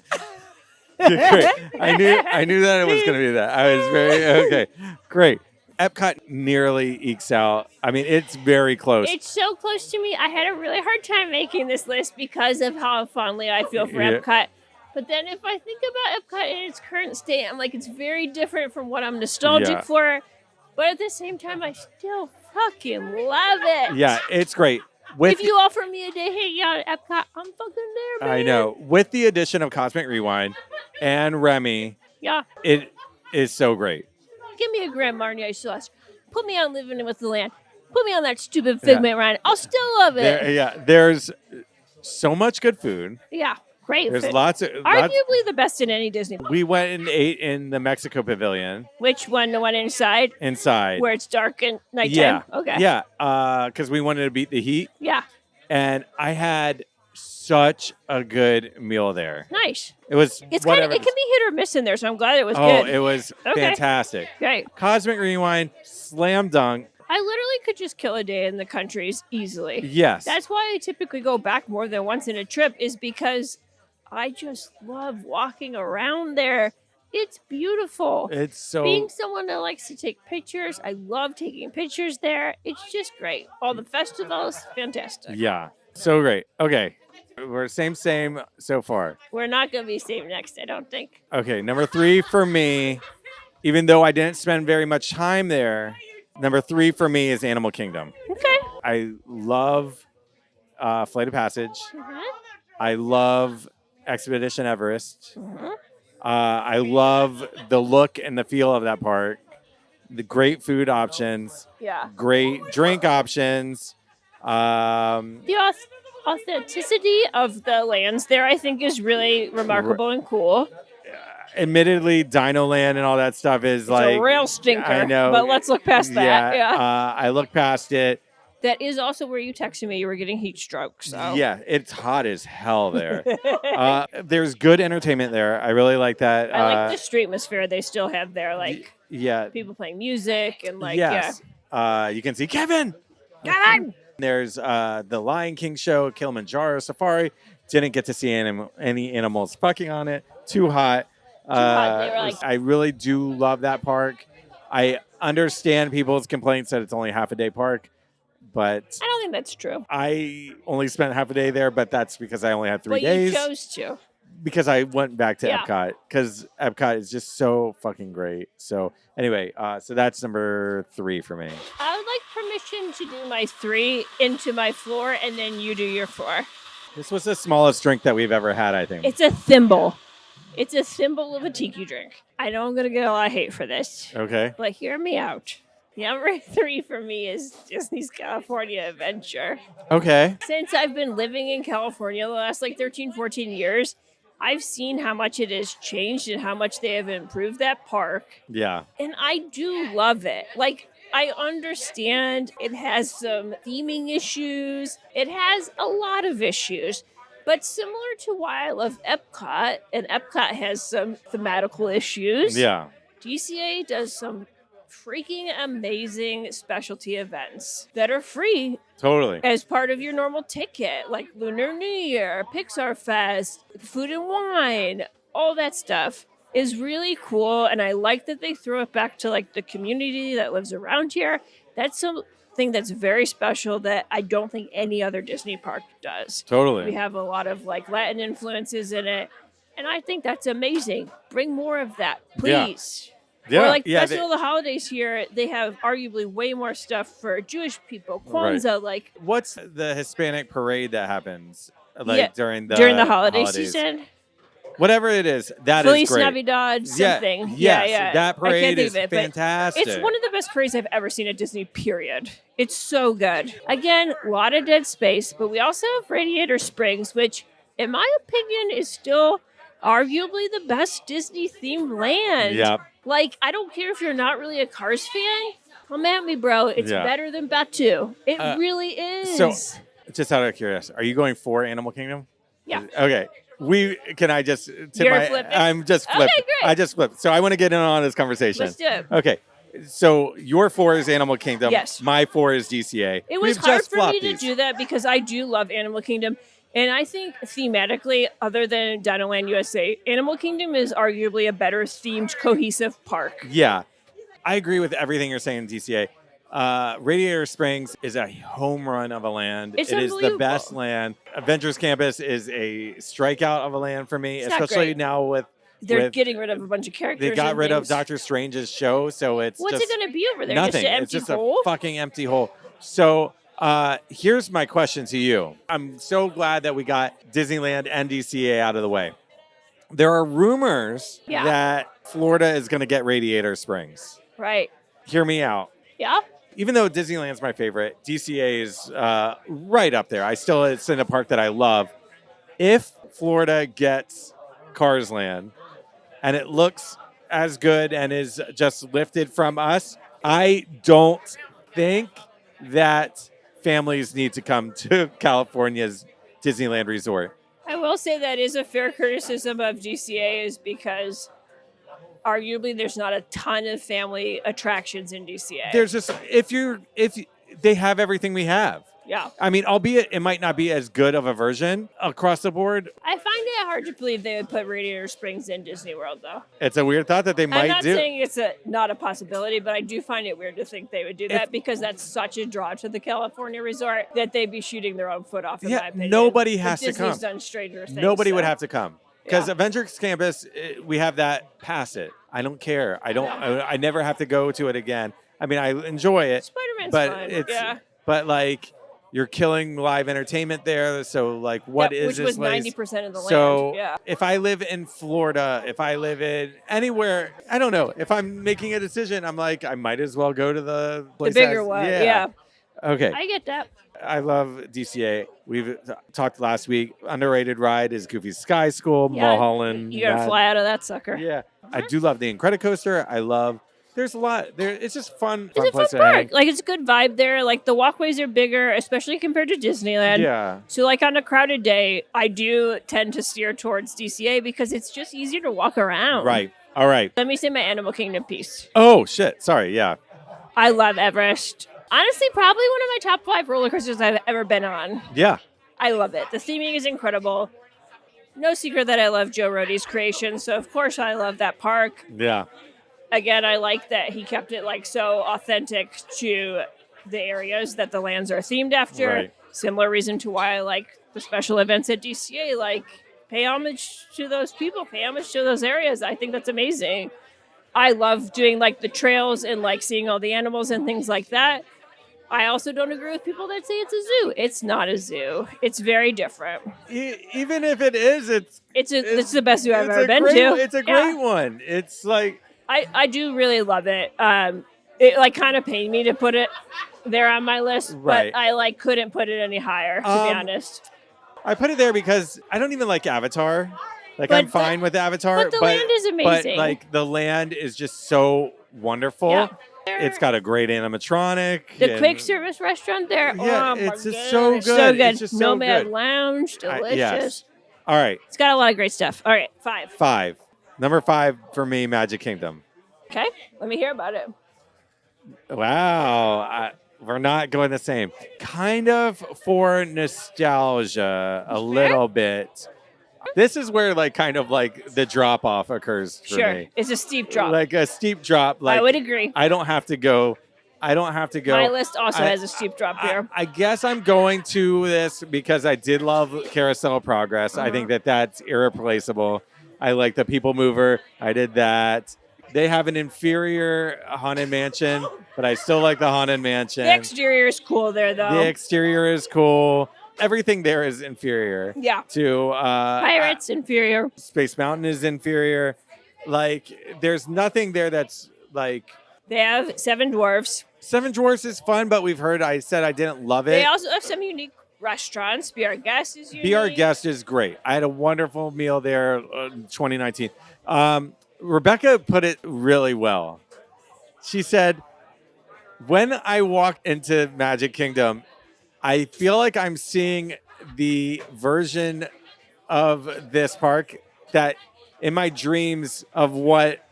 Great. I knew that it was going to be that. I was very okay. Great. Epcot nearly ekes out. I mean, it's very close.
It's so close to me. I had a really hard time making this list because of how fondly I feel for
Yeah.
Epcot. But then if I think about Epcot in its current state, I'm it's very different from what I'm nostalgic
Yeah.
for. But at the same time, I still fucking love it.
Yeah, it's great.
If you offer me a day hanging out at Epcot, I'm fucking there,
I
man.
know. With the addition of Cosmic Rewind and Remy,
Yeah.
it is so great.
Give me a Grand Marnier sauce. Put me on Living with the Land. Put me on that stupid Figment ride. I'll still love it.
There's so much good food.
Yeah. Great
There's
food.
lots of.
Arguably the best in any Disney.
We went and ate in the Mexico Pavilion
Which one? The one inside?
inside.
Where it's dark and nighttime?
Yeah.
Okay.
Yeah. Because we wanted to beat the heat,
Yeah.
and I had such a good meal there.
Nice.
It was
It's
whatever.
it can be hit or miss in there, so I'm glad it was
oh,
good.
it was
Okay.
fantastic.
Great.
Cosmic Rewind, slam dunk.
I literally could just kill a day in the countries easily.
Yes.
That's why I typically go back more than once in a trip, is because I just love walking around there. It's beautiful.
It's so
Being someone that likes to take pictures, I love taking pictures there. It's just great. All the festivals, fantastic.
yeah, so great. Okay, we're same so far.
We're not going to be same next, I don't think.
Okay, number 3 for me, even though I didn't spend very much time there, number 3 for me is Animal Kingdom.
Okay.
I love Flight of Passage.
Mhm.
I love Expedition Everest.
Mhm.
I love the look and the feel of that park. The great food options,
Yeah.
great drink options.
The authenticity of the lands there, I think, is really remarkable and cool.
Admittedly, Dino Land and all that stuff is
It's
like
a real stinker.
I know,
But let's look past that. Yeah.
I look past it.
That is also where you texted me you were getting heat stroke. So
Yeah, it's hot as hell there. There's good entertainment there. I really like that.
I like the street atmosphere they still have there, like
yeah,
people playing music and like
yes. You can see Kevin.
Kevin!
There's the Lion King show, Kilimanjaro Safari. Didn't get to see any animals fucking on it. Too hot.
hot. They were like-
I really do love that park. I understand people's complaints that it's only half a day park, but
I don't think that's true.
I only spent half a day there, but that's because I only had 3
But
days.
you chose to.
Because I went back to
Yeah.
Epcot, because Epcot is just so fucking great. So anyway, so that's number 3 for me.
I would like permission to do my 3 into my 4, and then you do your 4.
This was the smallest drink that we've ever had, I think.
It's a thimble. It's a thimble of a tiki drink. I know I'm going to get a lot of hate for this,
Okay.
but hear me out. Number 3 for me is Disney's California Adventure.
Okay.
Since I've been living in California the last 13, 14 years, I've seen how much it has changed and how much they have improved that park.
Yeah.
And I do love it. I understand it has some theming issues. It has a lot of issues. But similar to why I love Epcot, and Epcot has some thematical issues,
Yeah.
DCA does some freaking amazing specialty events that are free
Totally.
as part of your normal ticket, like Lunar New Year, Pixar Fest, Food and Wine, all that stuff is really cool. And I like that they throw it back to the community that lives around here. That's something that's very special that I don't think any other Disney park does.
Totally.
We have a lot of Latin influences in it. And I think that's amazing. Bring more of that, please.
Yeah.
Or Festival of the Holidays here, they have arguably way more stuff for Jewish people. Kwanzaa,
What's the Hispanic parade that happens
Yeah,
during the
holiday
holidays?
season.
Whatever it is, that
Feliz
is great.
Navidad, something.
Yes, that
I can't
parade
think
is
of it, but
fantastic.
it's one of the best parades I've ever seen at Disney, period. It's so good. Again, a lot of dead space, but we also have Radiator Springs, which, in my opinion, is still arguably the best Disney-themed land.
Yep.
I don't care if you're not really a Cars fan. Come at me, bro. It's
Yeah.
better than Batu. It really is.
So, just out of curiosity, are you going for Animal Kingdom?
Yeah.
Okay. Can I just tip
You're
my?
flipping?
I'm just flipping.
Okay, great.
I just flipped. So I want to get in on this conversation.
Let's do it.
Okay. So your 4 is Animal Kingdom.
Yes.
My 4 is DCA.
It was
We've
hard
just
for me
flopped
to
these.
do that because I do love Animal Kingdom. And I think thematically, other than Dinoland USA, Animal Kingdom is arguably a better themed, cohesive park.
Yeah. I agree with everything you're saying, DCA. Radiator Springs is a home run of a land.
It's
It is the
unbelievable.
best land. Adventures Campus is a strikeout of a land for me,
It's not
especially
great.
now with
They're getting rid of a bunch of characters.
they got
and
rid of
things.
Doctor Strange's show, so it's
What's
just
it going to be over there?
nothing.
Just an
It's
empty
just
hole?
a fucking empty hole. So here's my question to you. I'm so glad that we got Disneyland and DCA out of the way. There are rumors
Yeah.
that Florida is going to get Radiator Springs.
Right.
Hear me out.
Yeah.
Even though Disneyland's my favorite, DCA is right up there. It's in a park that I love. If Florida gets Cars Land and it looks as good and is just lifted from us, I don't think that families need to come to California's Disneyland Resort.
I will say that is a fair criticism of DCA is because arguably there's not a ton of family attractions in DCA.
There's just if they have everything we have.
Yeah.
I mean, albeit it might not be as good of a version across the board.
I find it hard to believe they would put Radiator Springs in Disney World, though.
It's a weird thought that they
I'm
might
not
do.
saying it's not a possibility, but I do find it weird to think they would do that because that's such a draw to the California resort that they'd be shooting their own foot off, in my opinion.
Nobody
But
has to
Disney's
come.
done stranger things.
Nobody would
so.
have to come. Because
Yeah.
Avengers Campus, we have that, pass it. I don't care. I never have to go to it again. I mean, I enjoy it.
Spider-Man's
but
fun.
it's
yeah.
but like you're killing live entertainment there. So like what is
which
this
was
place?
90% of the
So
land. Yeah.
if I live in Florida, if I live in anywhere, I don't know. If I'm making a decision, I'm like, I might as well go to the place
The bigger
that's-
one.
Yeah.
Yeah.
Okay.
I get that.
I love DCA. We've talked last week. Underrated ride is Goofy's Sky School,
Yeah,
Mulholland.
You gotta fly out of that sucker.
Yeah. I do love the Incredicoaster. I love, there's a lot there. It's just fun.
It's a
place
fun
to hang.
park. Like, it's a good vibe there. Like, the walkways are bigger, especially compared to Disneyland.
Yeah.
So, like, on a crowded day, I do tend to steer towards DCA because it's just easier to walk around.
Right. All right.
Let me say my Animal Kingdom piece.
Oh, shit. Sorry. Yeah.
I love Everest. Honestly, probably one of my top 5 roller coasters I've ever been on.
Yeah.
I love it. The theming is incredible. No secret that I love Joe Rohde's creation, so of course I love that park.
Yeah.
Again, I like that he kept it like so authentic to the areas that the lands are themed after.
Right.
Similar reason to why I like the special events at DCA, like pay homage to those people, pay homage to those areas. I think that's amazing. I love doing like the trails and like seeing all the animals and things like that. I also don't agree with people that say it's a zoo. It's not a zoo. It's very different.
Even if it is,
It's the best zoo I've
it's
ever
a
been
great,
to.
It's a
Yeah.
great one. It's like,
I do really love it. It like kind of pained me to put it there on my list,
Right.
but I like couldn't put it any higher, to be honest.
I put it there because I don't even like Avatar. Like,
But
I'm fine with Avatar.
but the land is amazing.
But, like, the land is just so wonderful.
Yeah.
It's got a great animatronic.
The
and-
quick service restaurant there,
Yeah,
oh my
it's just
goodness,
so good.
So good.
It's just so
Nomad
good.
Lounge, delicious.
Yes. All right.
It's got a lot of great stuff. All right, 5.
5. Number 5 for me, Magic Kingdom.
Okay, let me hear about it.
Wow. We're not going the same. Kind of for nostalgia, a little bit. This is where, like, kind of like the drop off occurs for
Sure,
me.
it's a steep drop.
Like a steep drop. Like,
I would agree.
I don't have to go.
My list also
I-
has a steep drop here.
I guess I'm going to this because I did love Carousel Progress. I think that that's irreplaceable. I like the People Mover. I did that. They have an inferior Haunted Mansion, but I still like the Haunted Mansion.
The exterior is cool there, though.
The exterior is cool. Everything there is inferior
Yeah.
to
Pirates, inferior.
Space Mountain is inferior. Like, there's nothing there that's like.
They have 7 dwarfs.
Seven Dwarfs is fun, but I said I didn't love it.
They also have some unique restaurants. Be Our Guest is unique.
Be Our Guest is great. I had a wonderful meal there in 2019. Rebecca put it really well. She said, when I walk into Magic Kingdom, I feel like I'm seeing the version of this park that in my dreams of what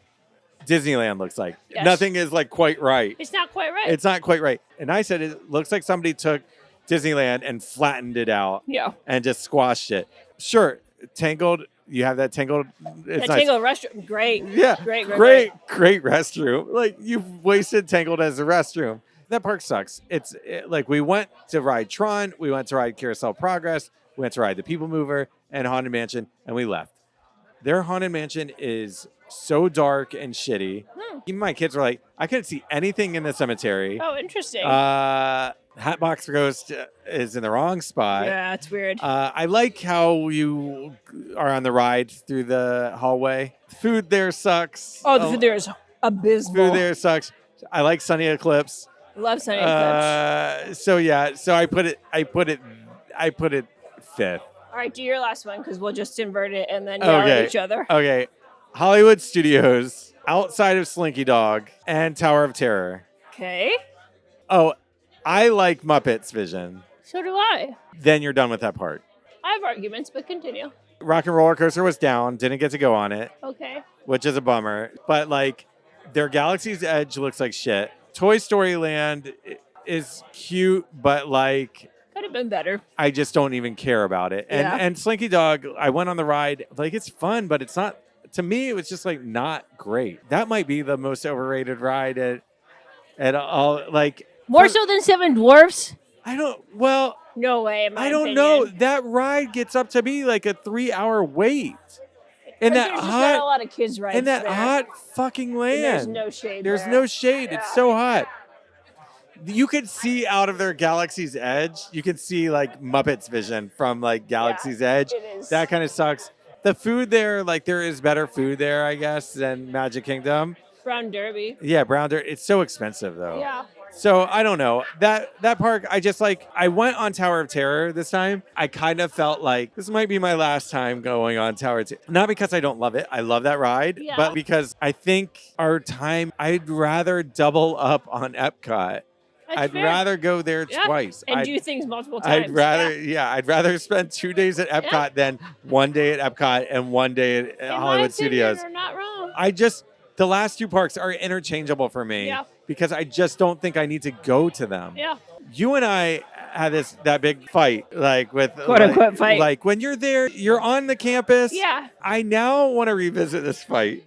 Disneyland looks like.
Yes.
Nothing is like quite right.
It's not quite right.
It's not quite right. And I said, it looks like somebody took Disneyland and flattened it out
yeah.
and just squashed it. Sure, Tangled, you have that Tangled. It's
That
nice.
Tangled restaurant, great.
Yeah,
Great
restroom. Like, you've wasted Tangled as a restroom. That park sucks. Like, we went to ride Tron, we went to ride Carousel Progress, we went to ride the People Mover and Haunted Mansion, and we left. Their Haunted Mansion is so dark and shitty. Even my kids were like, I couldn't see anything in the cemetery.
Oh, interesting.
Hatbox Ghost is in the wrong spot.
yeah, it's weird.
I like how you are on the ride through the hallway. Food there sucks.
oh, the food there is abysmal.
Food there sucks. I like Sunny Eclipse.
Love Sunny Eclipse.
So yeah, so I put it 5th.
All right, do your last one because we'll just invert it and then yell at each other.
Okay. Hollywood Studios, outside of Slinky Dog, and Tower of Terror.
Okay.
Oh, I like Muppets Vision.
So do I.
Then you're done with that part.
I have arguments, but continue.
Rock and Roller Coaster was down, didn't get to go on it,
Okay.
which is a bummer. But like, their Galaxy's Edge looks like shit. Toy Story Land is cute, but like,
Could have been better.
I just don't even care about it. And
Yeah.
and Slinky Dog, I went on the ride. Like, it's fun, but it's not. To me, it was just like not great. That might be the most overrated ride at all. Like,
More so than Seven Dwarfs?
I don't. Well,
No way. In my
I don't
opinion.
know. That ride gets up to be like a 3-hour wait. In
But
that
there's just not a
hot,
lot of kids rides
in that
there.
hot fucking land.
And there's no shade.
There's
there.
no shade.
Yeah.
It's so hot. You could see out of their Galaxy's Edge. You can see like Muppets vision from like Galaxy's Edge.
It is.
That kind of sucks. The food there, like there is better food there, I guess, than Magic Kingdom.
Brown Derby.
Yeah, Brown Dirt. It's so expensive though.
Yeah.
So I don't know. That park, I just like, I went on Tower of Terror this time. I kind of felt like this might be my last time going on Tower of Terror. Not because I don't love it. I love that ride.
Yeah.
But because I think our time, I'd rather double up on Epcot.
That's
I'd
fair.
rather go there
Yep.
twice.
And do things multiple times.
I'd rather spend 2 days at Epcot than 1 day at Epcot and 1 day at
In my
Hollywood
opinion,
Studios.
You're not wrong.
The last 2 parks are interchangeable for me
Yeah.
because I just don't think I need to go to them.
Yeah.
You and I had that big fight, like with
Quote unquote fight.
Like when you're there, you're on the campus.
Yeah.
I now want to revisit this fight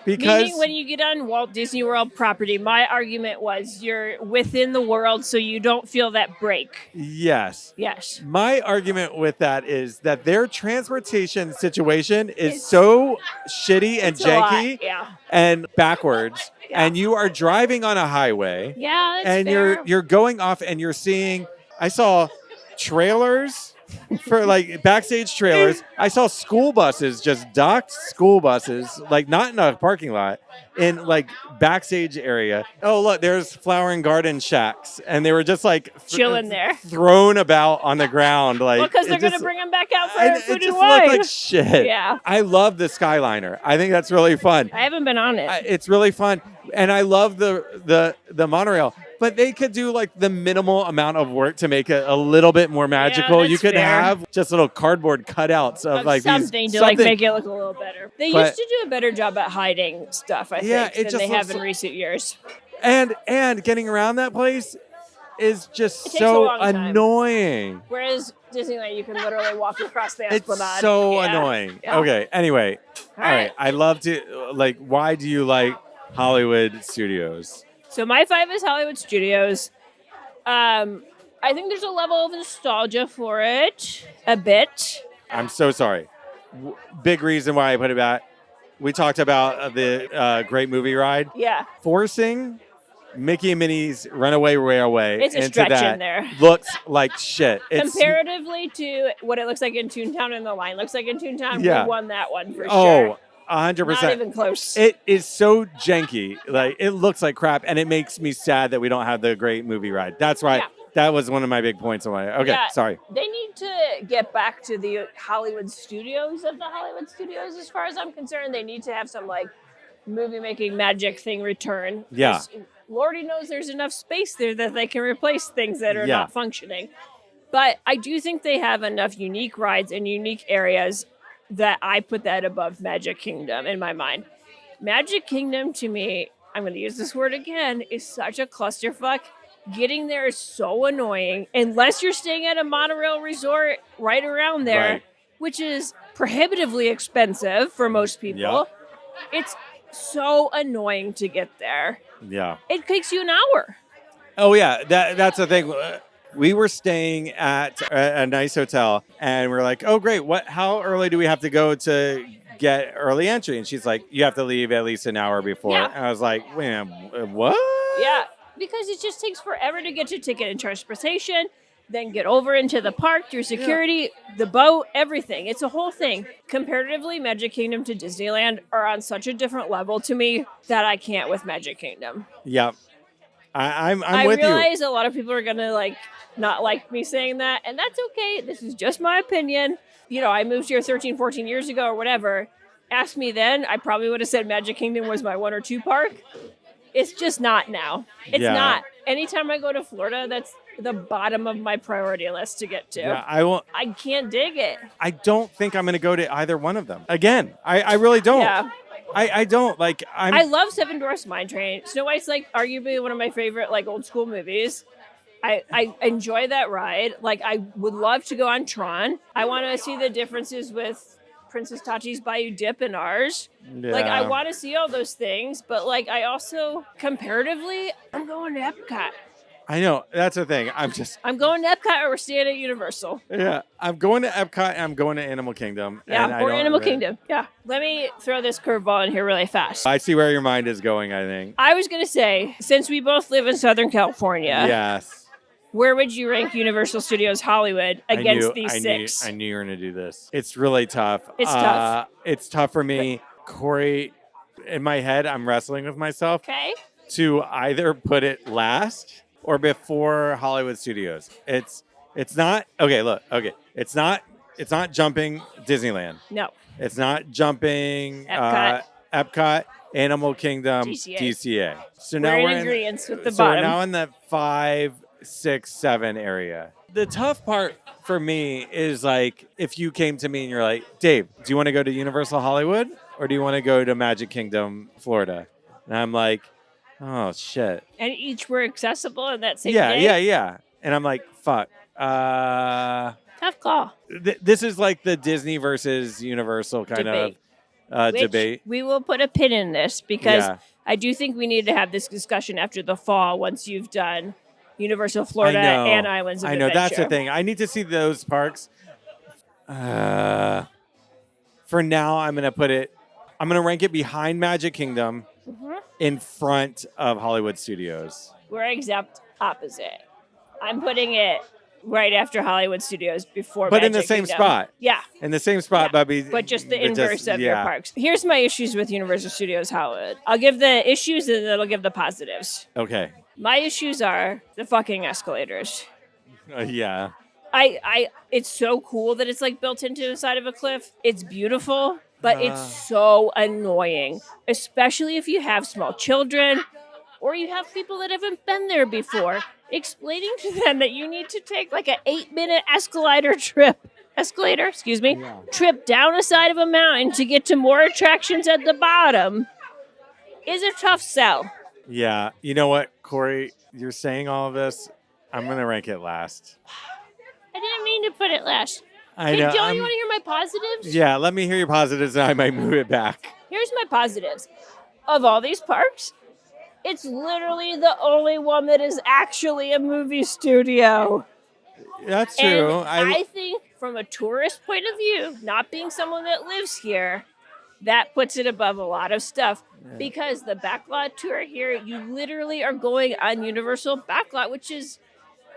because
Meaning when you get on Walt Disney World property, my argument was you're within the world so you don't feel that break.
yes.
Yes.
My argument with that is that their transportation situation is
It's-
so shitty and
It's a lot.
janky
Yeah.
and backwards,
Yeah.
and you are driving on a highway,
Yeah, that's
and
fair.
you're going off, and you're seeing. I saw trailers for like backstage trailers. I saw school buses, just docked school buses, like not in a parking lot, in like backstage area. Oh look, there's flower and garden shacks, and they were just like
Chilling there.
thrown about on the ground, like
Well, because they're
it
going to
just-
bring them back out for
and
food
it just
and wine.
looked like shit.
Yeah.
I love the Skyliner. I think that's really fun.
I haven't been on it.
It's really fun, and I love the monorail. But they could do like the minimal amount of work to make it a little bit more magical.
that's
You could
fair.
have just little cardboard cutouts of like
something
these
to like make it look a little better. They
But-
used to do a better job at hiding stuff, I
Yeah,
think,
it
than
just
they have
looks-
in recent years.
and getting around that place is just
It takes a
so
long time.
annoying.
Whereas Disneyland, you can literally walk across the
It's
Esplanade.
so
Yeah.
annoying.
Yeah.
Okay, anyway.
All
All right.
right.
I love to like why do you like Hollywood Studios?
So my 5 is Hollywood Studios. I think there's a level of nostalgia for it, a bit.
I'm so sorry. Big reason why I put it back. We talked about the great movie ride.
Yeah,
Forcing Mickey and Minnie's Runaway Railway
it's a
into
stretch
that
in there.
looks like shit. It's
Comparatively to what it looks like in Toontown and the line looks like in Toontown,
Yeah.
we won that one for
oh,
sure.
100%.
Not even close.
It is so janky. Like it looks like crap, and it makes me sad that we don't have the great movie ride. That's right.
Yeah.
That was one of my big points on my. Okay,
Yeah.
sorry.
They need to get back to the Hollywood studios of the Hollywood studios, as far as I'm concerned. They need to have some like movie making magic thing return.
Yeah.
'Cause Lordy knows there's enough space there that they can replace things that are
Yeah.
not functioning. But I do think they have enough unique rides and unique areas that I put that above Magic Kingdom in my mind. Magic Kingdom to me, I'm going to use this word again, is such a clusterfuck. Getting there is so annoying unless you're staying at a monorail resort right around there,
Right.
which is prohibitively expensive for most people.
Yep.
It's so annoying to get there.
Yeah.
It takes you an hour.
Oh yeah, that's the thing. We were staying at a nice hotel, and we're like, "Oh great, what? How early do we have to go to get early entry?" And she's like, "You have to leave at least an hour before."
Yeah.
And I was like, "Wait, a minute, what?"
Yeah, because it just takes forever to get your ticket and transportation, then get over into the park, through security, the boat, everything. It's a whole thing. Comparatively, Magic Kingdom to Disneyland are on such a different level to me that I can't with Magic Kingdom.
Yeah, I'm
I
with you.
realize a lot of people are gonna like not like me saying that, and that's okay. This is just my opinion. You know, I moved here 13, 14 years ago or whatever. Ask me then, I probably would have said Magic Kingdom was my 1 or 2 park. It's just not now. It's
Yeah.
not. Anytime I go to Florida, that's the bottom of my priority list to get to.
Yeah, I won't.
I can't dig it.
I don't think I'm going to go to either one of them again. I really don't.
Yeah.
I don't like.
I love Seven Dwarfs Mine Train. Snow White's like arguably one of my favorite like old school movies. I enjoy that ride. Like, I would love to go on Tron. I want to see the differences with Princess Tachi's Bayou Dip and ours. Like, I want to see all those things, but like, I also, comparatively, I'm going to Epcot.
I know. That's the thing.
I'm going to Epcot or we're staying at Universal.
Yeah. I'm going to Epcot and I'm going to Animal Kingdom.
Yeah, or Animal Kingdom. Yeah. Let me throw this curveball in here really fast.
I see where your mind is going, I think.
I was going to say, since we both live in Southern California.
Yes.
Where would you rank Universal Studios Hollywood against these six?
I knew you were going to do this. It's really tough.
It's tough.
It's tough for me. Corie, in my head, I'm wrestling with myself.
Okay.
To either put it last or before Hollywood Studios. It's not okay, look, okay. It's not jumping Disneyland.
No.
It's not jumping
Epcot,
Animal Kingdom, DCA. So now
we're in agreement with the
so
bottom.
we're now in the 5, 6, 7 area. The tough part for me is like if you came to me and you're like, Dave, do you want to go to Universal Hollywood or do you want to go to Magic Kingdom, Florida? And I'm like, oh shit.
And each were accessible in that same day?
Yeah. And I'm like, fuck.
Tough call.
This is like the Disney versus Universal kind
Debate.
of debate.
We will put a pin in this because I do think we need to have this discussion after the fall once you've done Universal Florida and Islands of Adventure.
That's the thing. I need to see those parks. For now, I'm going to rank it behind Magic Kingdom in front of Hollywood Studios.
We're exact opposite. I'm putting it right after Hollywood Studios before
But
Magic
in the same
Kingdom.
spot.
Yeah.
In the same spot,
but just the inverse of your parks. Here's my issues with Universal Studios Hollywood. I'll give the issues and then I'll give the positives.
Okay.
My issues are the fucking escalators.
Yeah.
It's so cool that it's like built into the side of a cliff. It's beautiful, but it's so annoying, especially if you have small children or you have people that haven't been there before. Explaining to them that you need to take like an 8-minute trip down a side of a mountain to get to more attractions at the bottom is a tough sell.
Yeah. You know what, Corie? You're saying all of this. I'm going to rank it last.
I didn't mean to put it last.
I know.
Don't you want to hear my positives?
Yeah, let me hear your positives and I might move it back.
Here's my positives. Of all these parks, it's literally the only one that is actually a movie studio.
That's true.
And I think from a tourist point of view, not being someone that lives here, that puts it above a lot of stuff. Yeah. Because the backlot tour here, you literally are going on Universal Backlot, which is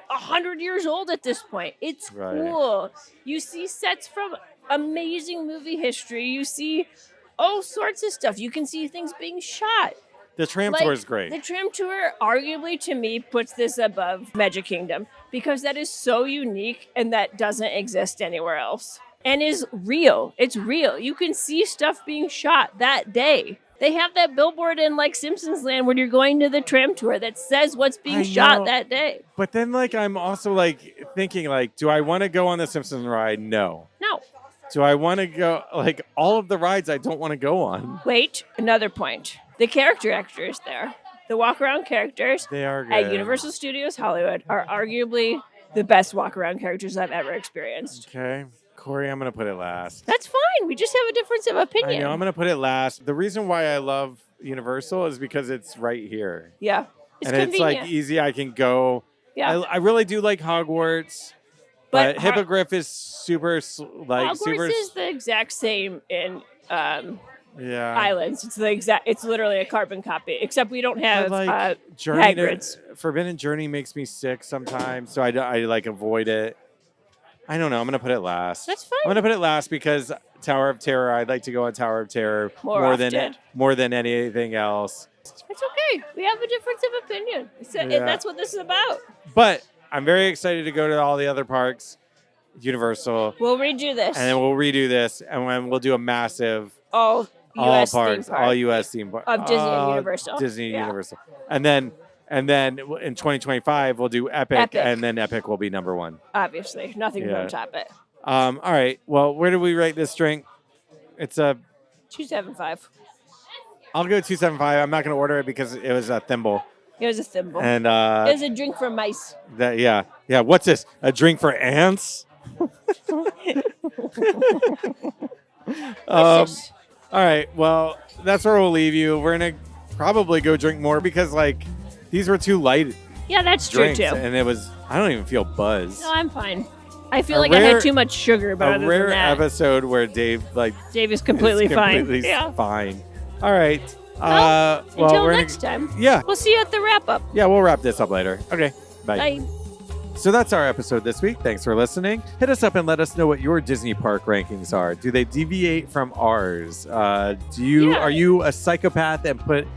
100 years old at this point. It's cool. You see sets from amazing movie history. You see all sorts of stuff. You can see things being shot.
The tram tour is great.
The tram tour, arguably, to me, puts this above Magic Kingdom because that is so unique and that doesn't exist anywhere else. And is real. It's real. You can see stuff being shot that day. They have that billboard in like Simpsons Land when you're going to the tram tour that says what's being shot that day.
But then like I'm also like thinking like, do I want to go on the Simpsons ride? No. Do I want to go like all of the rides I don't want to go on?
Wait, another point. The character actors there, the walk-around characters
they are good.
At Universal Studios Hollywood are arguably the best walk-around characters I've ever experienced.
Okay. Corie, I'm going to put it last.
That's fine. We just have a difference of opinion.
I know. I'm going to put it last. The reason why I love Universal is because it's right here.
Yeah.
It's convenient. It's like easy. I can go. Yeah. I really do like Hogwarts. But Hippogriff is super
Hogwarts is the exact same in Islands. It's literally a carbon copy, except we don't have Hagrid's.
Forbidden Journey makes me sick sometimes, so I like avoid it. I don't know. I'm gonna put it last.
That's fine.
I'm gonna put it last because Tower of Terror. I'd like to go on Tower of Terror more than anything else.
It's okay. We have a difference of opinion, and that's what this is about.
But I'm very excited to go to all the other parks, Universal.
We'll redo this,
and then we'll redo this, and then we'll do a massive
all
parks, all U.S. theme parks
of Disney and Universal.
Disney and Universal, and then in 2025 we'll do Epic, and then Epic will be number one.
Obviously, nothing will top it.
All right. Well, where do we rate this drink? It's a
2.75.
I'll go 2.75. I'm not going to order it because it was a thimble.
It was a thimble.
And
it was a drink for mice.
yeah. What's this? A drink for ants? All right. Well, that's where we'll leave you. We're gonna probably go drink more because like these were too light.
Yeah, that's
drinks,
true too.
And I don't even feel buzzed.
No, I'm fine. I feel like I had too much sugar, but other
rare
than that,
episode where Dave
is completely fine.
Fine. All right.
Until next time.
Yeah.
We'll see you at the wrap up.
Yeah, we'll wrap this up later. Okay. Bye.
Bye.
So that's our episode this week. Thanks for listening. Hit us up and let us know what your Disney park rankings are. Do they deviate from ours? Are you a psychopath and put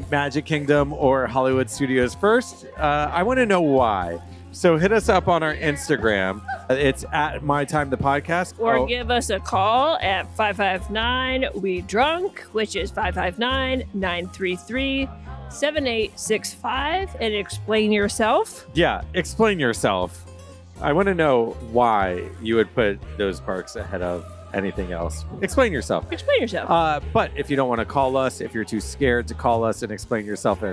Magic Kingdom or Hollywood Studios first? I want to know why. So hit us up on our Instagram. It's at My Time the Podcast.
Or give us a call at 559-WE-DRUNK, which is 559-933-7865, and explain yourself.
Yeah, explain yourself. I want to know why you would put those parks ahead of anything else. Explain yourself.
Explain yourself.
But if you don't want to call us, if you're too scared to call us and explain yourself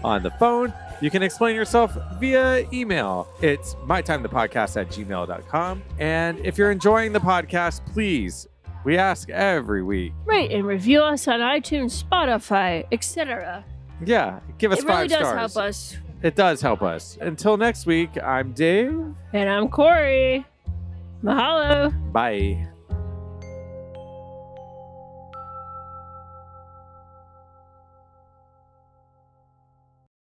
on the phone, you can explain yourself via email. It's mytimethepodcast@gmail.com. And if you're enjoying the podcast, please, we ask every week.
Rate and review us on iTunes, Spotify, etc.
Yeah, give us 5 stars.
It really does help us.
It does help us. Until next week, I'm Dave.
And I'm Corie. Mahalo.
Bye.